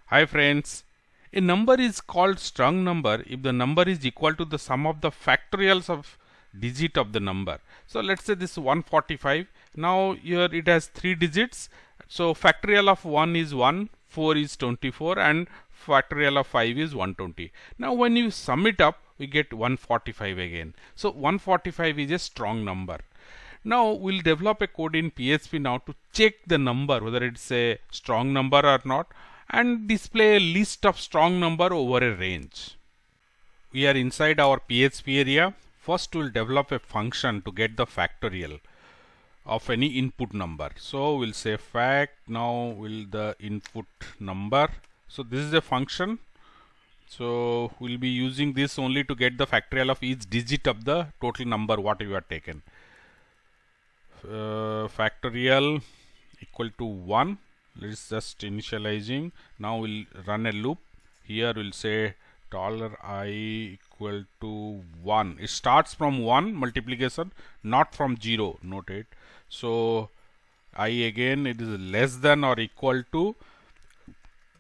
Hi friends. A number is called strong number if the number is equal to the sum of the factorials of digit of the number. So let's say this is 145. Now here it has 3 digits. So factorial of 1 is 1, 4 is 24 and factorial of 5 is 120. Now when you sum it up we get 145 again. So 145 is a strong number. Now we'll develop a code in PHP now to check the number whether it's a strong number or not and display a list of strong number over a range. We are inside our PHP area. First we'll develop a function to get the factorial of any input number. So we'll say fact, now will the input number. So this is a function. So we'll be using this only to get the factorial of each digit of the total number what you have taken. Factorial equal to 1. Let's just initializing. Now we'll run a loop. Here we'll say $I equal to 1. It starts from 1 multiplication, not from 0. Note it. So I again it is less than or equal to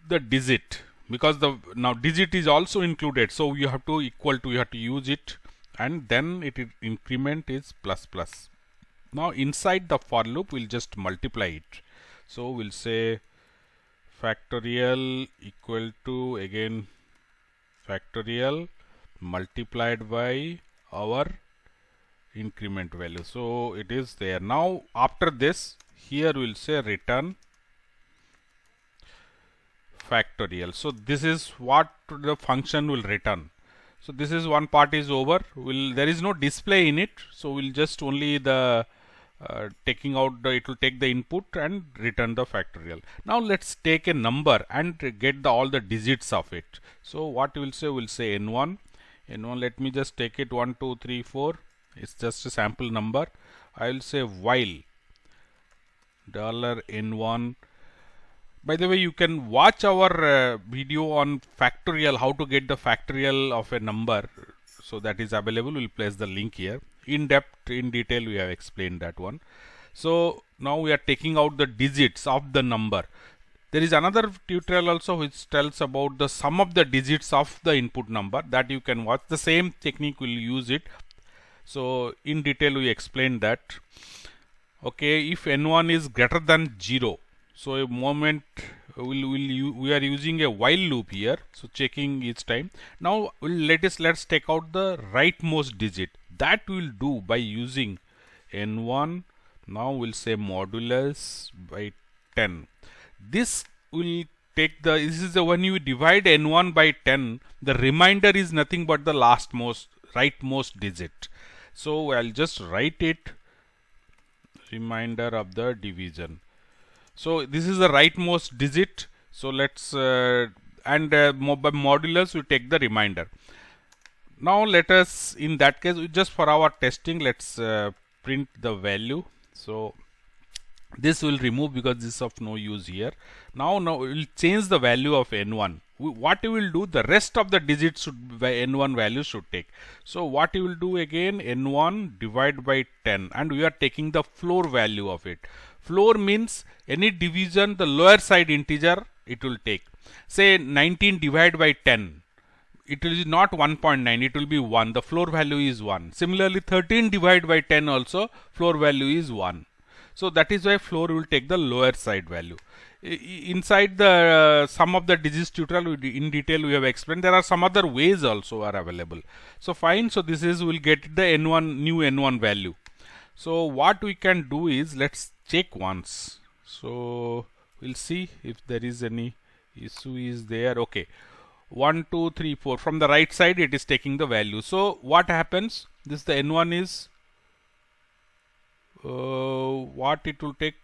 the digit, because the now digit is also included. So you have to equal to, you have to use it, and then it increment is plus plus. Now inside the for loop we'll just multiply it. So we'll say factorial equal to again factorial multiplied by our increment value. So it is there. Now after this here we'll say return factorial. So this is what the function will return. So this is one part is over. There is no display in it. So we'll just only the taking out the, it will take the input and return the factorial. Now let's take a number and get all the digits of it. So what we'll say n1. Let me just take it 1 2 3 4. It's just a sample number. I will say while $n1. By the way, you can watch our video on factorial, how to get the factorial of a number. So that is available. We'll place the link here. In depth, in detail, we have explained that one. So now we are taking out the digits of the number. There is another tutorial also which tells about the sum of the digits of the input number, that you can watch. The same technique will use it. So in detail we explained that. Okay, if n1 is greater than 0, so a moment we are using a while loop here. So checking each time. Now let's take out the rightmost digit. That we'll do by using n1. Now we'll say modulus by 10. This will take the, this is the, when you divide n1 by 10, the remainder is nothing but the rightmost digit. So I'll just write it, remainder of the division. So this is the rightmost digit. So let's by modulus we take the remainder. Now let us, in that case, just for our testing, let's print the value. So this will remove because this is of no use here. Now we will change the value of n1. What you will do, the rest of the digits should by n1 value should take. So what you will do again, n1 divide by 10, and we are taking the floor value of it. Floor means any division, the lower side integer it will take. Say 19 divided by 10. It is not 1.9, it will be 1. The floor value is 1. Similarly, 13 divided by 10 also, floor value is 1. So that is why floor will take the lower side value. Inside the sum of the digits tutorial, in detail we have explained. There are some other ways also are available. So fine. So this is, we'll get the n1, new n1 value. So what we can do is, let's check once. So we'll see if there is any issue is there. Okay. 1 2 3 4, from the right side it is taking the value. So what happens, this the n1 is what it will take,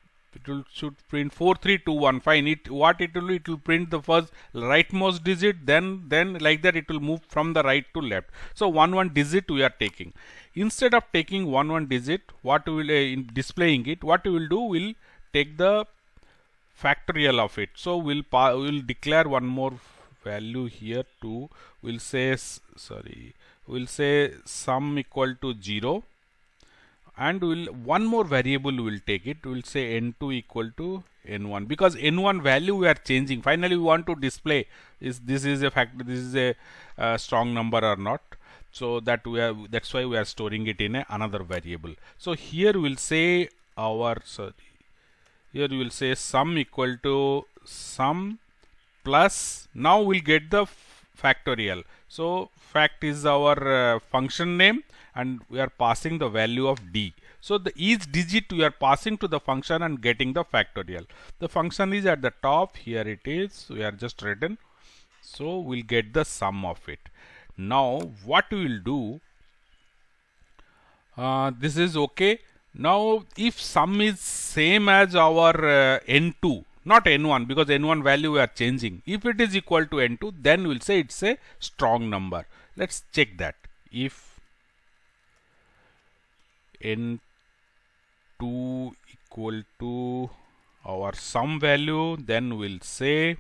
should print 4 3 2 1. Fine. It will print the first rightmost digit, then like that it will move from the right to left. So 1 digit we are taking. Instead of taking 1 digit, what we will in displaying it, what we will do, we'll take the factorial of it. So we'll declare one more value here too. We'll say sum equal to 0, and one more variable will take it. We'll say n2 equal to n1, because n1 value we are changing. Finally we want to display this is a strong number or not. So that's why we are storing it in another variable. So here we'll say here we will say sum equal to sum plus, now we'll get the factorial. So fact is our function name, and we are passing the value of d. So each digit we are passing to the function and getting the factorial. The function is at the top, here it is, we are just written. So we'll get the sum of it. Now what we will do, this is okay. Now if sum is same as our n2, not n1, because n1 value we are changing, if it is equal to n2, then we'll say it's a strong number. Let's check that. If n2 equal to our sum value, then we'll say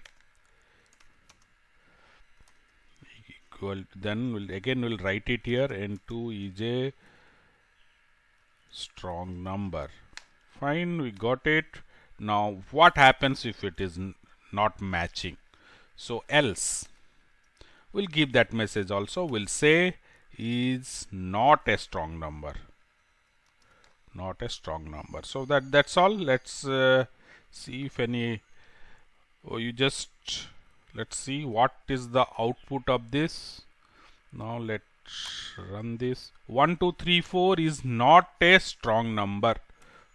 equal, then we'll write it here, n2 is a strong number. Fine, we got it. Now what happens if it is not matching? So else, we'll give that message also. We'll say is not a strong number, not a strong number. So that's all. Let's see if any, let's see what is the output of this. Now let's run this. 1 2 3 4 is not a strong number.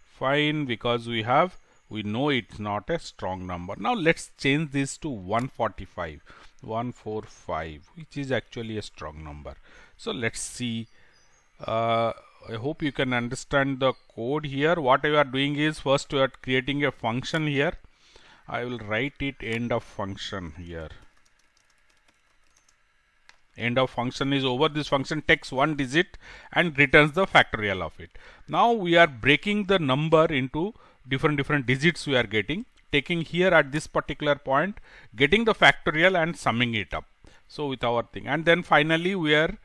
Fine, because we know it's not a strong number. Now let's change this to 145, 145, which is actually a strong number. So let's see. I hope you can understand the code here. What we are doing is, first we are creating a function here. I will write it end of function here. End of function is over. This function takes one digit and returns the factorial of it. Now we are breaking the number into different digits we are getting, taking here at this particular point, getting the factorial and summing it up. So with our thing, and then finally we are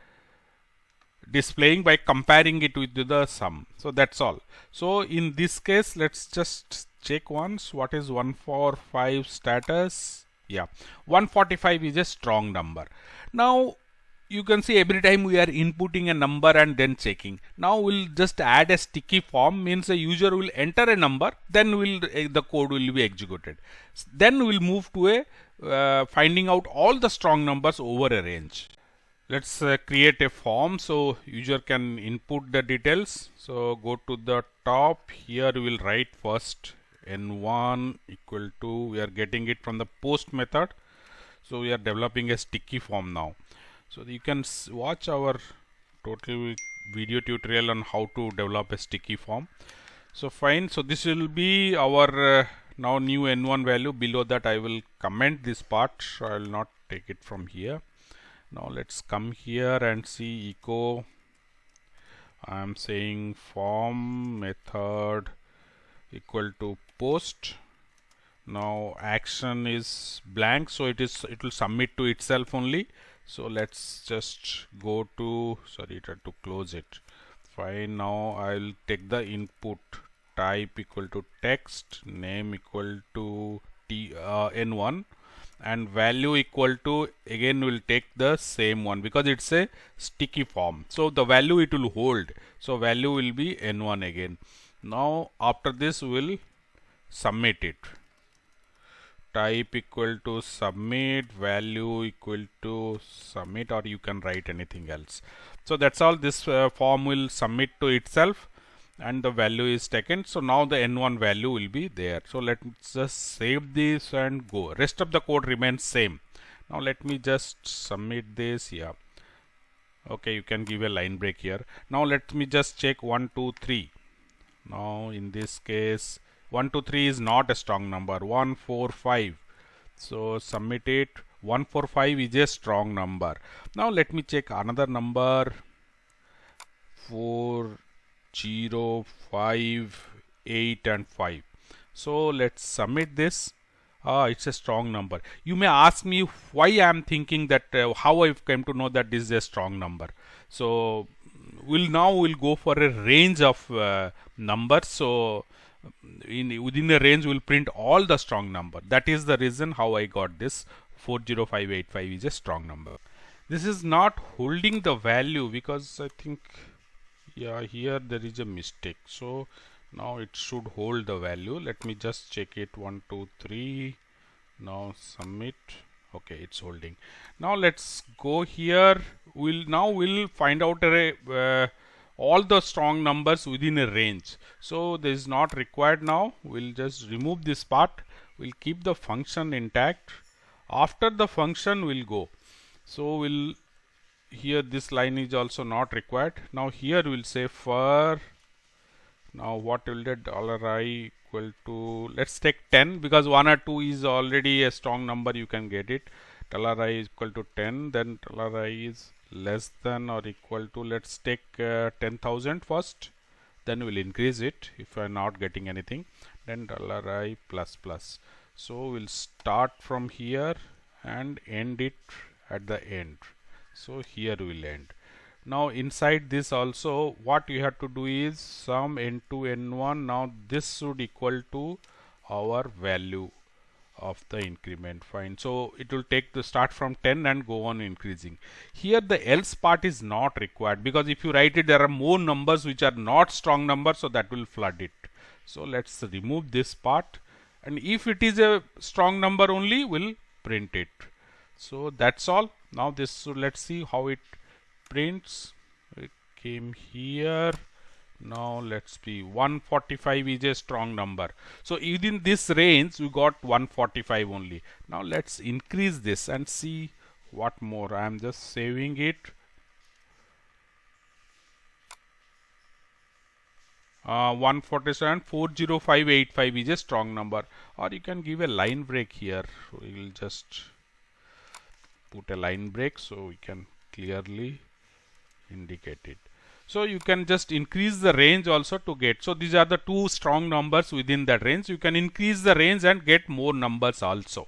displaying by comparing it with the sum. So that's all. So in this case, let's just check once what is 145 status. Yeah, 145 is a strong number. Now you can see every time we are inputting a number and then checking. Now we'll just add a sticky form, means a user will enter a number, then the code will be executed. Then we'll move to a finding out all the strong numbers over a range. Let's create a form so user can input the details. So go to the top, here we will write first n1 equal to, we are getting it from the post method. So we are developing a sticky form now. So you can watch our total video tutorial on how to develop a sticky form. So fine, so this will be our now new n1 value. Below that I will comment this part, so I will not take it from here. Now let's come here and see echo. I am saying form method equal to post. Now action is blank, so it will submit to itself only. So let's just go to, sorry, try to close it. Fine, now I'll take the input, type equal to text, name equal to n1, and value equal to, again we'll take the same one because it's a sticky form. So the value it will hold. So value will be n1 again. Now after this we'll submit it. Type equal to submit, value equal to submit, or you can write anything else. So that's all. This form will submit to itself and the value is taken. So now the n1 value will be there. So let's just save this and go. Rest of the code remains same. Now let me just submit this here. Okay, you can give a line break here. Now let me just check 1 2 3. Now in this case 1 2 3 is not a strong number. 1 4 5. So submit it. 1 4 5 is a strong number. Now let me check another number. 4 0 5 8 and 5. So let's submit this. It's a strong number. You may ask me why I am thinking that how I came to know that this is a strong number. So we'll go for a range of numbers. So within a range we'll print all the strong number. That is the reason how I got this 40585 is a strong number. This is not holding the value because I think, yeah, here there is a mistake. So now it should hold the value. Let me just check it. 1 2 3. Now submit. Okay, it's holding. Now let's go here. We'll find out all the strong numbers within a range. So this is not required now. We'll just remove this part. We'll keep the function intact. After the function we'll go. So here this line is also not required. Now here we'll say for, now what will the $I equal to, let's take 10 because 1 or 2 is already a strong number, you can get it. $I is equal to 10, then $I is less than or equal to, let's take 10,000 first, then we'll increase it if I'm not getting anything, then $I plus plus. So we'll start from here and end it at the end. So here we'll end. Now inside this also what you have to do is sum n2 n1. Now this should equal to our value of the increment. Fine. So it will take the start from 10 and go on increasing. Here the else part is not required because if you write it, there are more numbers which are not strong numbers, so that will flood it. So let's remove this part, and if it is a strong number only, we'll print it. So that's all. Now this, so let's see how it prints. It came here. Now let's see, 145 is a strong number. So within this range we got 145 only. Now let's increase this and see what more. I am just saving it. 147, 40585 is a strong number, or you can give a line break here. So we will just put a line break so we can clearly indicate it. So you can just increase the range also to get. So these are the two strong numbers within that range. You can increase the range and get more numbers also.